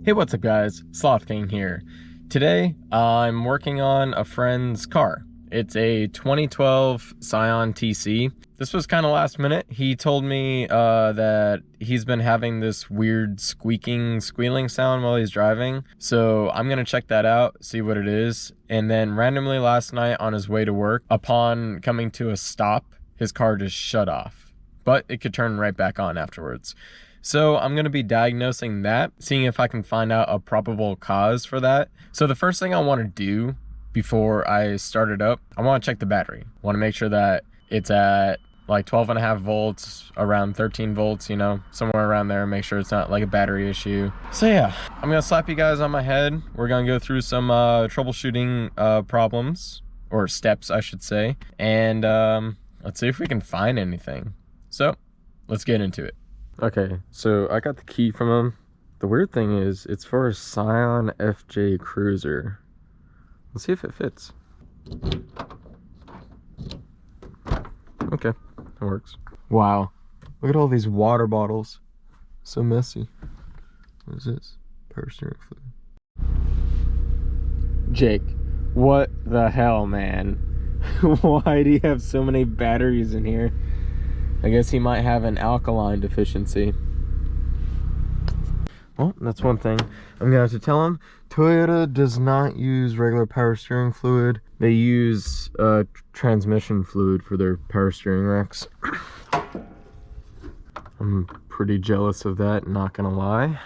Hey, what's up guys? Sloth King here. Today, I'm working on a friend's car. It's a 2012 Scion TC. This was kind of last minute. He told me that he's been having this weird squealing sound while he's driving. So I'm gonna check that out, see what it is. And then randomly last night on his way to work, upon coming to a stop, his car just shut off. But it could turn right back on afterwards. So I'm going to be diagnosing that, seeing if I can find out a probable cause for that. So the first thing I want to do before I start it up, I want to check the battery. I want to make sure that it's at like 12.5 volts, around 13 volts, you know, somewhere around there. Make sure it's not like a battery issue. So yeah, I'm going to slap you guys on my head. We're going to go through some troubleshooting problems, or steps I should say. And let's see if we can find anything. So let's get into it. Okay, so I got the key from him. The weird thing is, it's for a Scion FJ Cruiser. Let's see if it fits. Okay, that works. Wow, look at all these water bottles. So messy. What is this? Power steering fluid. Jake, what the hell, man? Why do you have so many batteries in here? I guess he might have an alkaline deficiency. Well, that's one thing I'm gonna have to tell him. Toyota does not use regular power steering fluid. They use transmission fluid for their power steering racks. I'm pretty jealous of that, not gonna lie.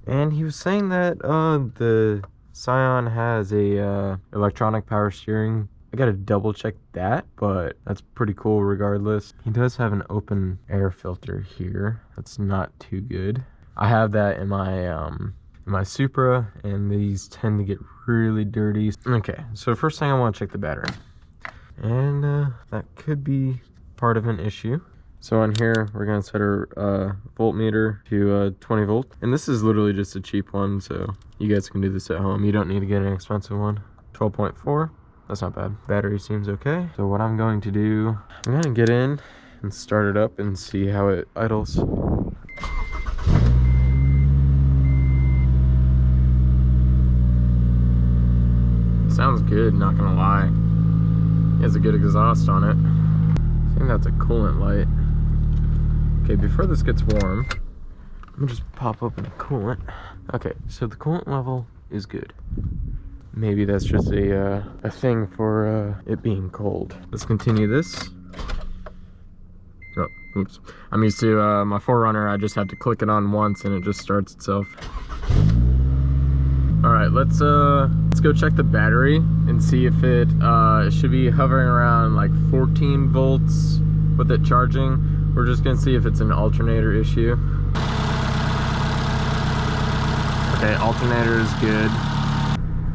And he was saying that the Scion has a electronic power steering. I gotta double check that, but that's pretty cool regardless. He does have an open air filter here. That's not too good. I have that in my Supra, and these tend to get really dirty. Okay, so first thing I want to check the battery. And that could be part of an issue. So on here, we're gonna set our voltmeter to 20 volt. And this is literally just a cheap one, so you guys can do this at home. You don't need to get an expensive one. 12.4. That's not bad. Battery seems okay. So what I'm going to do, I'm going to get in and start it up and see how it idles. Sounds good, not gonna lie. It has a good exhaust on it. I think that's a coolant light. Okay, before this gets warm, I'm gonna just pop open the coolant. Okay, so the coolant level is good. Maybe that's just a thing for it being cold. Let's continue this. Oh, oops. I'm used to my 4Runner. I just have to click it on once and it just starts itself. All right, let's go check the battery and see if it should be hovering around like 14 volts with it charging. We're just gonna see if it's an alternator issue. Okay, alternator is good.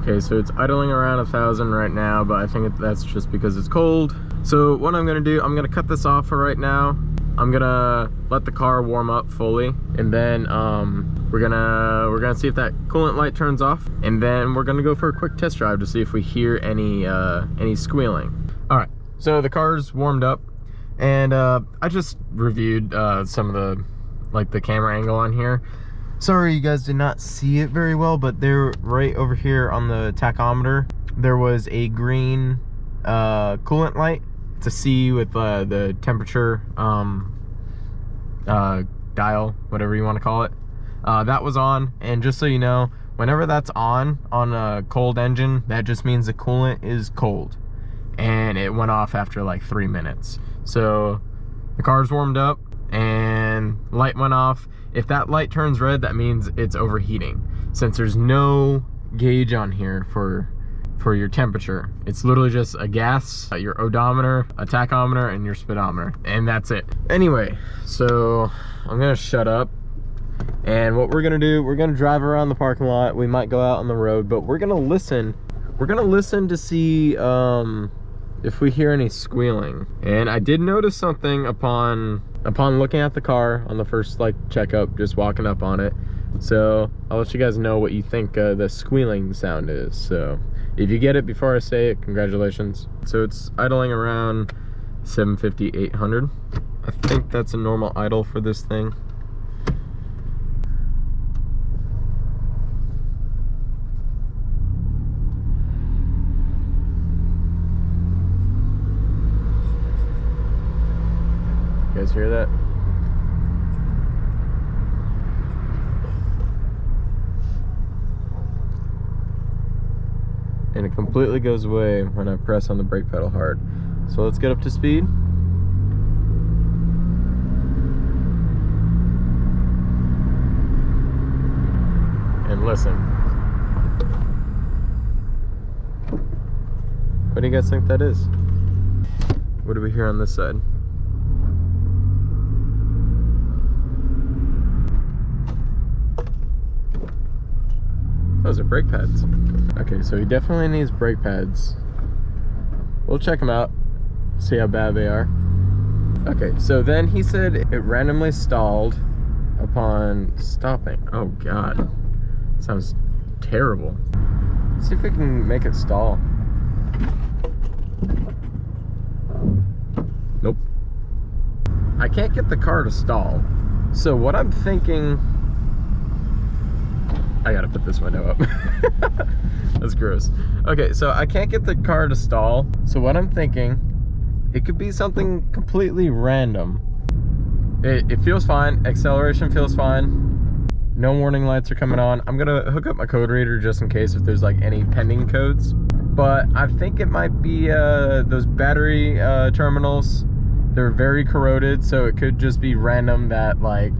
Okay, so it's idling around 1,000 right now, but I think that's just because it's cold. So what I'm gonna do, I'm gonna cut this off for right now. I'm gonna let the car warm up fully, and then we're gonna see if that coolant light turns off, and then we're gonna go for a quick test drive to see if we hear any squealing. All right, so the car's warmed up, and I just reviewed some of the camera angle on here. Sorry you guys did not see it very well, but there, right over here on the tachometer, there was a green coolant light. It's a C with the temperature dial, whatever you want to call it. That was on, and just so you know, whenever that's on a cold engine, that just means the coolant is cold. And it went off after like 3 minutes. So the car's warmed up and light went off. If that light turns red, that means it's overheating. Since there's no gauge on here for your temperature, it's literally just a gas, your odometer, a tachometer, and your speedometer, and that's it. Anyway, so I'm gonna shut up, and what we're gonna do, we're gonna drive around the parking lot. We might go out on the road, but we're gonna listen to see if we hear any squealing. And I did notice something upon looking at the car on the first checkup, just walking up on it. So I'll let you guys know what you think the squealing sound is. So if you get it before I say it, congratulations. So it's idling around 750, 800. I think that's a normal idle for this thing. guys hear that? And it completely goes away when I press on the brake pedal hard. So let's get up to speed. And listen. What do you guys think that is? What do we hear on this side? Those are brake pads. Okay, so he definitely needs brake pads. We'll check them out, see how bad they are. Okay, so then he said it randomly stalled upon stopping. Oh God, sounds terrible. Let's see if we can make it stall. Nope. I can't get the car to stall. So what I'm thinking, I gotta put this window up. That's gross. Okay, so I can't get the car to stall. So what I'm thinking, it could be something completely random. It feels fine. Acceleration feels fine. No warning lights are coming on. I'm gonna hook up my code reader just in case if there's like any pending codes. But I think it might be those battery terminals. They're very corroded, so it could just be random that like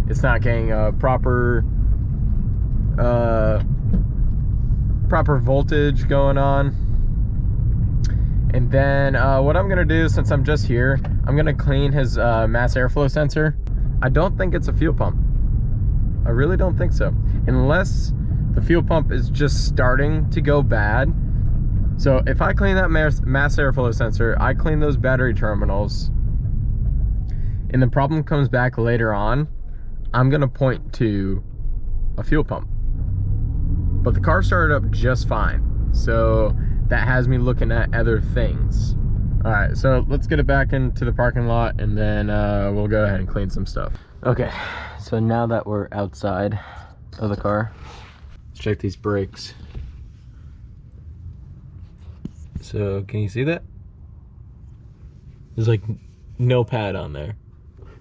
it's not getting a proper voltage going on. And then what I'm gonna do, since I'm just here, I'm gonna clean his mass airflow sensor. I don't think it's a fuel pump. I really don't think so, unless the fuel pump is just starting to go bad. So if I clean that mass airflow sensor, I clean those battery terminals, and the problem comes back later on, I'm gonna point to a fuel pump. But the car started up just fine, so that has me looking at other things. All right, so let's get it back into the parking lot, and then we'll go ahead and clean some stuff. Okay, so now that we're outside of the car, let's check these brakes. So can you see that? There's like no pad on there.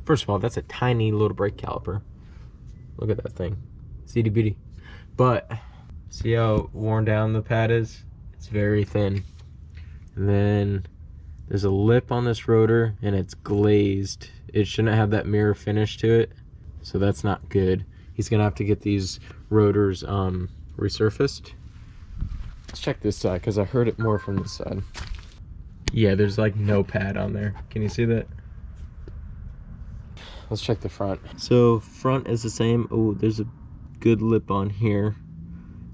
First of all, that's a tiny little brake caliper. Look at that thing, itty bitty. But see how worn down the pad is? It's very thin. And then there's a lip on this rotor and it's glazed. It shouldn't have that mirror finish to it, so that's not good. He's gonna have to get these rotors resurfaced. Let's check this side because I heard it more from this side. Yeah, there's like no pad on there. Can you see that? Let's check the front. So front is the same. Oh, there's a good lip on here,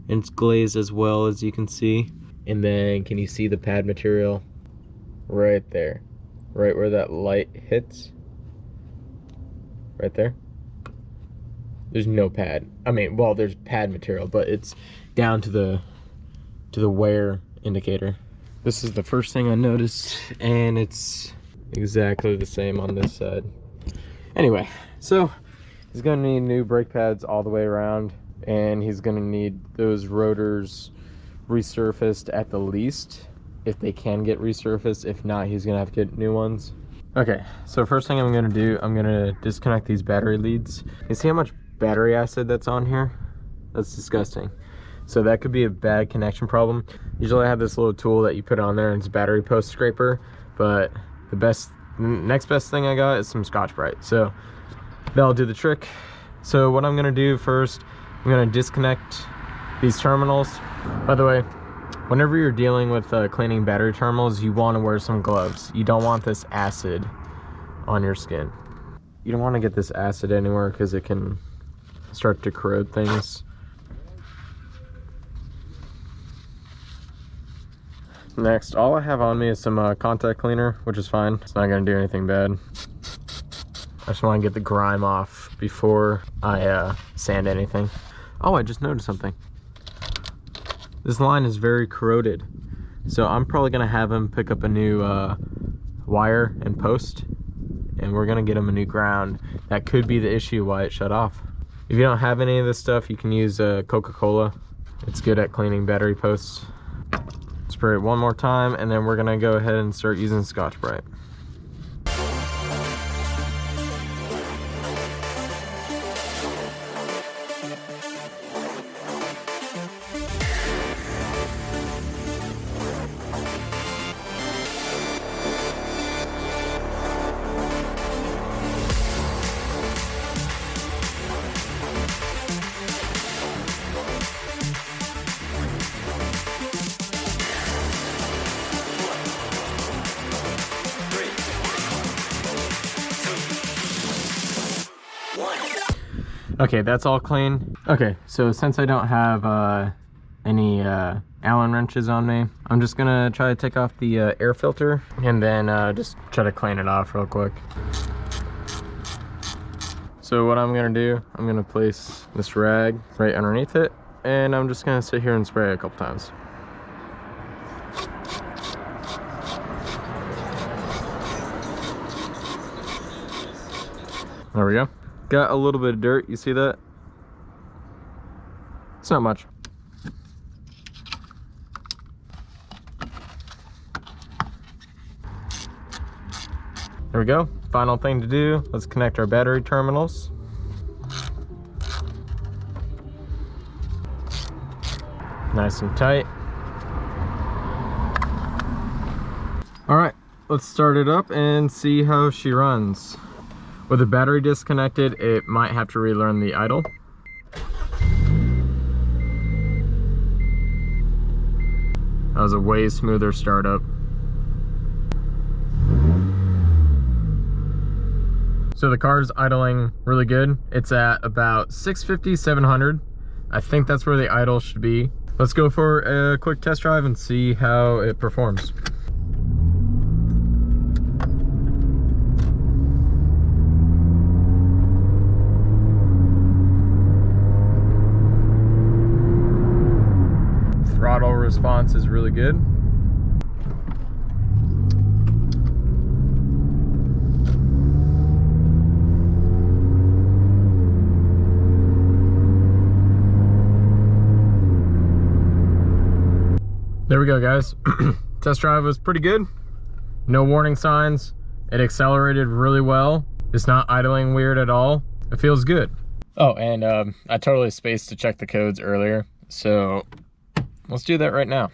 and it's glazed as well, as you can see. And then can you see the pad material right there, right where that light hits, right there? There's no pad. I mean, well, there's pad material, but it's down to the wear indicator. This is the first thing I noticed, and it's exactly the same on this side. Anyway, so he's gonna need new brake pads all the way around, and he's gonna need those rotors resurfaced at the least, if they can get resurfaced. If not, he's gonna have to get new ones. Okay, so first thing I'm gonna do, I'm gonna disconnect these battery leads. You see how much battery acid that's on here? That's disgusting. So that could be a bad connection problem. Usually I have this little tool that you put on there, and it's a battery post scraper, but the next best thing I got is some Scotch-Brite. So that'll do the trick. So what I'm gonna do first, I'm gonna disconnect these terminals. By the way, whenever you're dealing with cleaning battery terminals, you wanna wear some gloves. You don't want this acid on your skin. You don't wanna get this acid anywhere because it can start to corrode things. Next, all I have on me is some contact cleaner, which is fine. It's not gonna do anything bad. I just wanna get the grime off before I sand anything. Oh, I just noticed something. This line is very corroded. So I'm probably gonna have him pick up a new wire and post, and we're gonna get him a new ground. That could be the issue why it shut off. If you don't have any of this stuff, you can use Coca-Cola. It's good at cleaning battery posts. Spray it one more time, and then we're gonna go ahead and start using Scotch-Brite. Okay, that's all clean. Okay, so since I don't have any Allen wrenches on me, I'm just gonna try to take off the air filter and then just try to clean it off real quick. So what I'm gonna do, I'm gonna place this rag right underneath it, and I'm just gonna sit here and spray it a couple times. There we go. Got a little bit of dirt, you see that? It's not much. There we go. Final thing to do, let's connect our battery terminals. Nice and tight. All right, let's start it up and see how she runs. With the battery disconnected, it might have to relearn the idle. That was a way smoother startup. So the car's idling really good. It's at about 650, 700. I think that's where the idle should be. Let's go for a quick test drive and see how it performs. Throttle response is really good. There we go, guys. Test drive was pretty good. No warning signs. It accelerated really well. It's not idling weird at all. It feels good. Oh, and I totally spaced to check the codes earlier, so let's do that right now.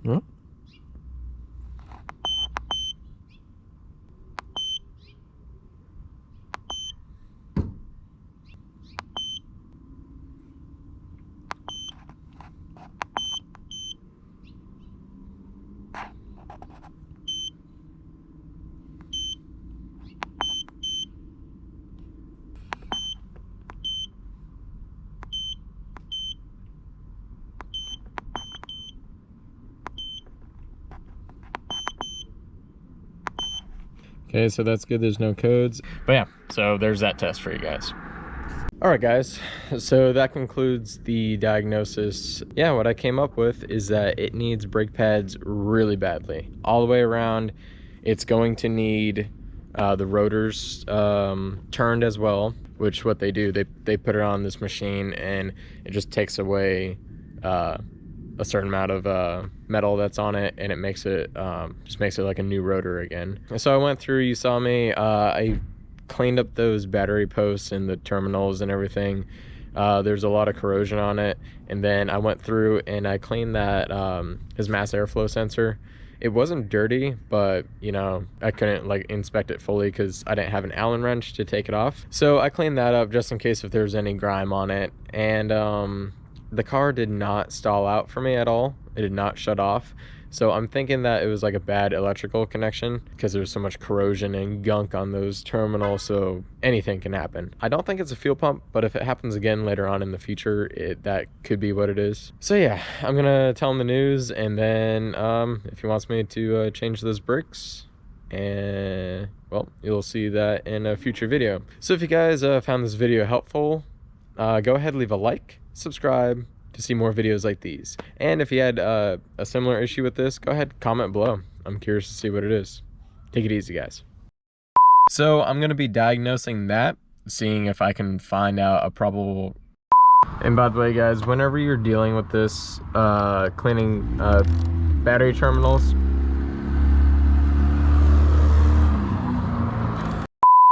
Hmm? Okay, so that's good, there's no codes. But yeah, so there's that test for you guys. All right, guys, so that concludes the diagnosis. Yeah, what I came up with is that it needs brake pads really badly. All the way around, it's going to need the rotors turned as well, which what they do, they put it on this machine and it just takes away a certain amount of metal that's on it, and it makes it just makes it like a new rotor again. And so I went through, you saw me, I cleaned up those battery posts and the terminals and everything. There's a lot of corrosion on it, and then I went through and I cleaned that his mass airflow sensor. It wasn't dirty, but you know, I couldn't like inspect it fully because I didn't have an Allen wrench to take it off. So I cleaned that up just in case if there's any grime on it. And the car did not stall out for me at all. It did not shut off. So I'm thinking that it was like a bad electrical connection because there's so much corrosion and gunk on those terminals, so anything can happen. I don't think it's a fuel pump, but if it happens again later on in the future, that could be what it is. So yeah, I'm gonna tell him the news, and then if he wants me to change those brakes, and well, you'll see that in a future video. So if you guys found this video helpful, go ahead, leave a like, subscribe to see more videos like these. And if you had a similar issue with this, go ahead, comment below. I'm curious to see what it is. Take it easy, guys. So I'm gonna be diagnosing that, seeing if I can find out a probable. And by the way, guys, whenever you're dealing with this, cleaning battery terminals,